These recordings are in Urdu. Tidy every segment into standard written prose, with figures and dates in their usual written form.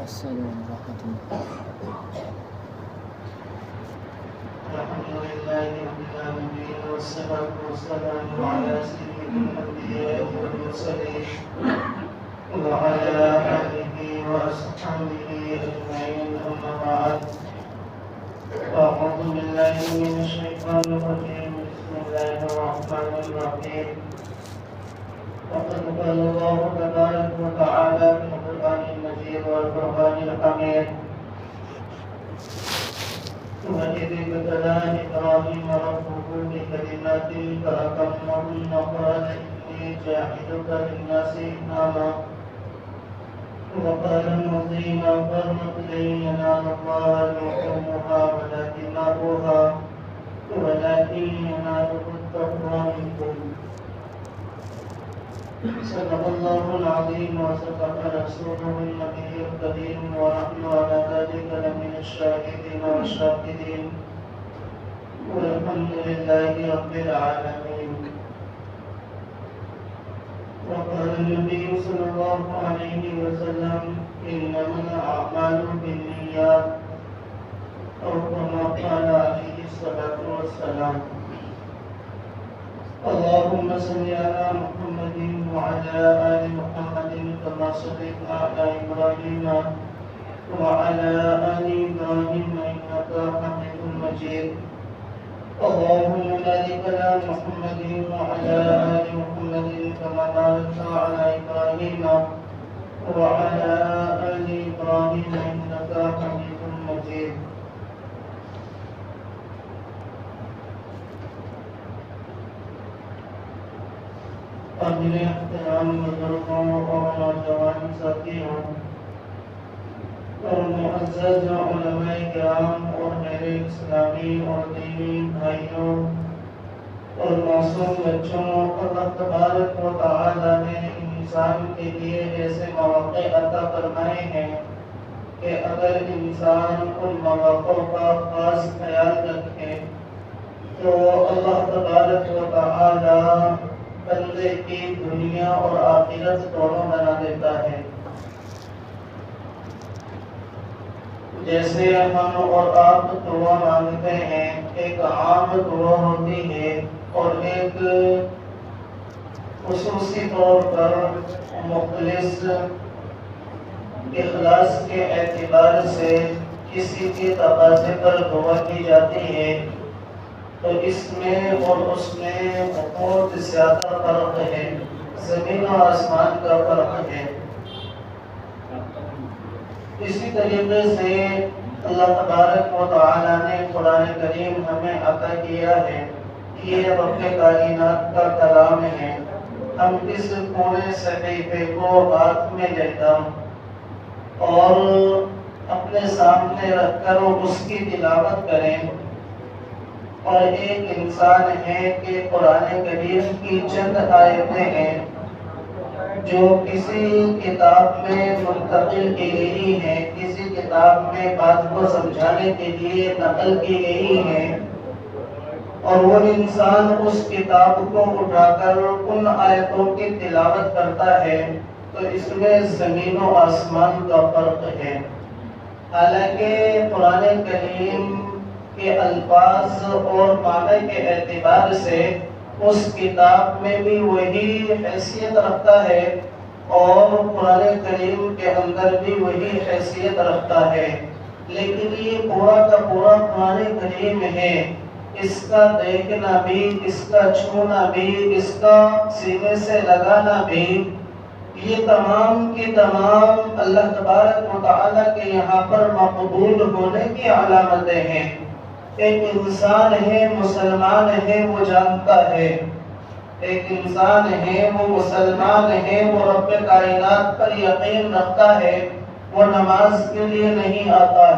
السلام ورحمة الله. الحمد لله رب العالمين والصلاة والسلام على سيد الأنبياء والمرسلين وعلى آله وأصحابه أجمعين أما بعد أعوذ بالله من الشيطان الرجيم بسم الله الرحمن الرحيم وقد قال الله تبارك وتعالى في القرآن المجيد والفرقان الحميد وإذ ابتلى إبراهيم ربه بكلمات فأتمهن قال إني جاعلك للناس إماما وقال الذين قامت لن ينال الله لحومها ولا دماؤها ولكن يناله التقوى منكم صدق الله العظيم وصدق رسوله النبي الكريم ونحن على ذلك لمن الشاهدين والشاكرين والحمد لله رب العالمين. وقال النبي صلى الله عليه وسلم إنما الأعمال بالنيات أو كما قال عليه الصلاة والسلام. اللهم صل على محمد وعلى آل محمد كما صليت على إبراهيم وعلى آل إبراهيم إنك حميد مجيد. اللهم بارك على محمد وعلى آل محمد كما باركت على إبراهيم وعلى آل إبراهيم إنك حميد مجيد. قابل احترام بزرگوں اور نوجوان ساتھیوں اور معزز علماء کرام اور میرے اسلامی اور دینی بھائیوں اور معصوم بچوں، اللہ تبارک و تعالی نے انسان کے لیے ایسے مواقع عطا فرمائے ہیں کہ اگر انسان ان مواقعوں کا خاص خیال رکھے تو اللہ تبارک و تعالی بندے کی دنیا اور آخرت دونوں بنا دیتا ہے۔ جیسے ہم اور آپ دعا مانگتے ہیں، ایک عام دعا ہوتی ہے اور ایک خصوصی طور پر مخلص اخلاص کے اعتبار سے کسی کے تقاضے پر دعا کی جاتی ہے، تو اس میں اور اس میں بہت زیادہ فرق ہے، زمین و آسمان کا فرق ہے۔ اسی طریقے سے اللہ تبارک و تعالی نے قرآن کریم ہمیں عطا کیا ہے، یہ رب کائنات کا کلام ہے۔ ہم اس پورے صحیفے کو ہاتھ میں لے کر اور اپنے سامنے رکھ کر اس کی تلاوت کریں، اور ایک انسان ہے کہ قرآن کریم کی چند آیتیں ہیں جو کسی کتاب میں منتقل کی گئی ہیں، کسی کتاب میں بات کو سمجھانے کے لیے نقل کی گئی ہیں، اور وہ انسان اس کتاب کو اٹھا کر ان آیتوں کی تلاوت کرتا ہے، تو اس میں زمین و آسمان کا فرق ہے۔ حالانکہ قرآن کریم کے الفاظ اور معنی کے اعتبار سے اس کتاب میں بھی وہی حیثیت رکھتا ہے اور قرآن کریم کے اندر بھی وہی حیثیت رکھتا ہے، لیکن یہ پورا کا پورا قرآن کریم ہے، اس کا دیکھنا بھی، اس کا چھونا بھی، اس کا سینے سے لگانا بھی، یہ تمام کی تمام اللہ تبارک و تعالی کے یہاں پر مقبول ہونے کی علامتیں ہیں۔ ایک انسان ہے، مسلمان ہے، وہ جانتا ہے، ایک انسان ہے، وہ مسلمان ہے، وہ رب کائنات پر یقین رکھتا ہے، وہ نماز کے لیے نہیں آتا،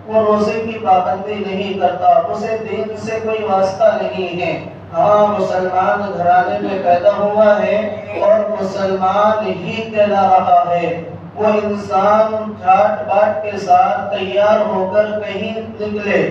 وہ روزے کی پابندی نہیں کرتا، اسے دین سے کوئی واسطہ نہیں ہے، ہاں مسلمان گھرانے میں پیدا ہوا ہے اور مسلمان ہی کہلا رہا ہے، وہ انسان جھاٹ باٹ کے ساتھ تیار ہو کر کہیں نکلے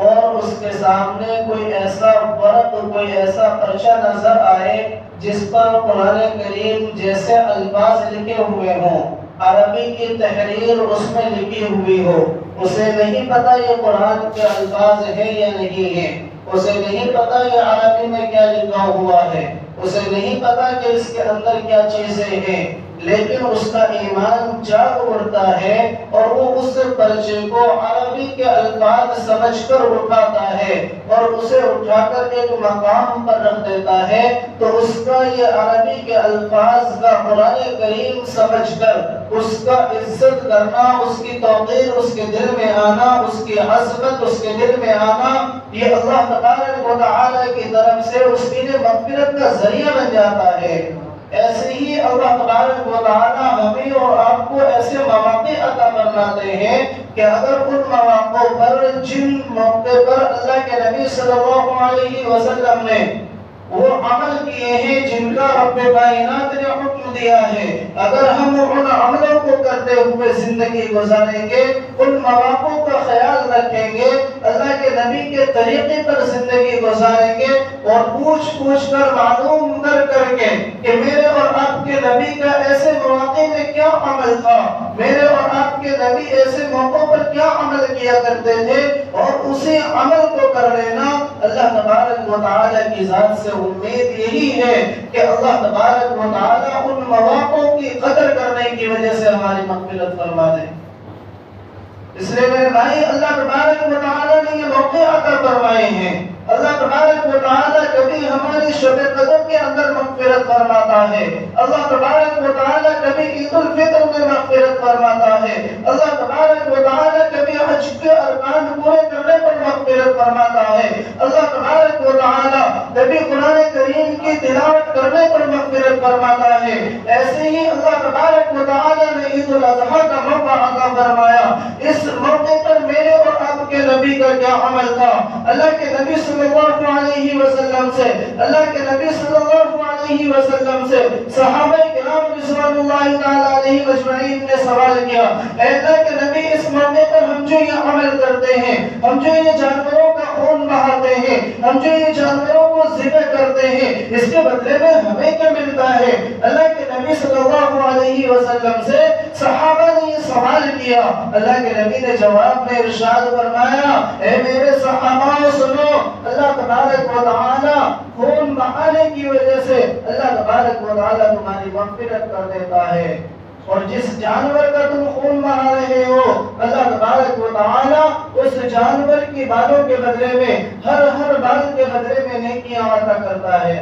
اور اس کے سامنے کوئی ایسا ورق، کوئی ایسا پرچہ نظر آئے جس پر قرآن کریم جیسے الفاظ لکھے ہوئے ہوں، عربی عربی کی تحریر اس میں لکھی ہوئی ہو، اسے نہیں پتا یہ قرآن کے الفاظ ہیں یا نہیں ہیں، اسے نہیں پتا یہ عربی میں کیا لکھا ہوا ہے، اسے نہیں پتا کہ اس کے اندر کیا چیزیں ہیں، لیکن اس کا ایمان جاگ اٹھتا ہے اور وہ اس پرچے کو عربی کے الفاظ سمجھ کر اٹھاتا ہے اور اسے اٹھا کر ایک مقام پر رکھ دیتا ہے، تو اس کا یہ عربی کے الفاظ کا قرآن کریم سمجھ کر اس کا عزت کرنا، اس کی توقیر اس کے دل میں آنا، اس کی عظمت اس کے دل میں آنا، یہ اللہ تبارک و تعالی کی طرف سے اس کے لیے مغفرت کا ذریعہ بن جاتا ہے۔ ایسے ہی اللہ تبارک و تعالی ہمیں اور آپ کو ایسے مواقع عطا فرماتے ہیں کہ اگر ان مواقع پر، جن موقع پر اللہ کے نبی صلی اللہ علیہ وسلم نے وہ عمل کیے ہیں جن کا رب کائنات نے حکم دیا ہے، اگر ہم ان عملوں کو کرتے ہوئے زندگی گزاریں گے، ان مواقع کا خیال رکھیں گے، اللہ کے نبی کے طریقے پر زندگی گزاریں گے اور پوچھ کر معلوم کر کے کہ میرے اور آپ کے نبی کا ایسے مواقع میں کیا عمل تھا، میرے اور آپ کے نبی ایسے موقعوں پر کیا عمل کیا کرتے تھے، اور اسی عمل کو کر لینا، اللہ تبارک و تعالی کی ذات سے امید یہی ہے کہ اللہ تبارک و تعالی ان مواقعوں کی قدر کرنے کی وجہ سے ہماری مغفرت فرما دے۔ اس لیے میرے بھائی، اللہ تبارک و تعالی نے یہ موقع عطا فرمائے ہیں۔ اللہ تبارک و تعالی کبھی ہماری شب قدر کے اندر مغفرت فرماتا ہے، اللہ تبارک و تعالی کبھی عید الفطر میں مغفرت فرماتا ہے، اللہ تبارک و تعالی کبھی حج کے ارکان پورے کرنے پر مغفرت فرماتا ہے، اللہ تبارک و تعالی کبھی قرآن کریم کی تلاوت کرنے پر مغفرت فرماتا ہے۔ ایسے ہی اللہ تبارک و تعالی نے عید الاضحیٰ کا موقع عطا فرمایا۔ اس موقع پر میرے اور آپ کے نبی کا کیا عمل تھا؟ اللہ کے نبی صلی اللہ علیہ وسلم سے، اللہ کے نبی صلی اللہ علیہ وسلم سے صحابہ کرام رضوان اللہ تعالی علیہ مجمعین نے سوال کیا، اے اللہ کے نبی، اس موقع پر ہم جو یہ عمل کرتے ہیں، ہم جو یہ جانوروں کا خون بہاتے ہیں، ہم جو یہ جانوروں کو ذبح کرتے ہیں، اس کے بدلے میں ہمیں کیا ملتا ہے؟ اللہ کے نبی صلی اللہ علیہ وسلم سے صحابہ نے یہ سوال کیا۔ اللہ کے نبی نے جواب میں ارشاد فرمایا، اے میرے صحابہ سنو، اللہ تبارک و تعالی خون بہانے کی وجہ سے اللہ تبارک و تعالی تمہاری مغفرت کر دیتا ہے، اور جس جانور کا تم خون بہا رہے ہو، اللہ تبارک و تعالی اس جانور کی بالوں کے بدلے میں، ہر بال کے بدلے میں نیکیاں عطا کرتا ہے۔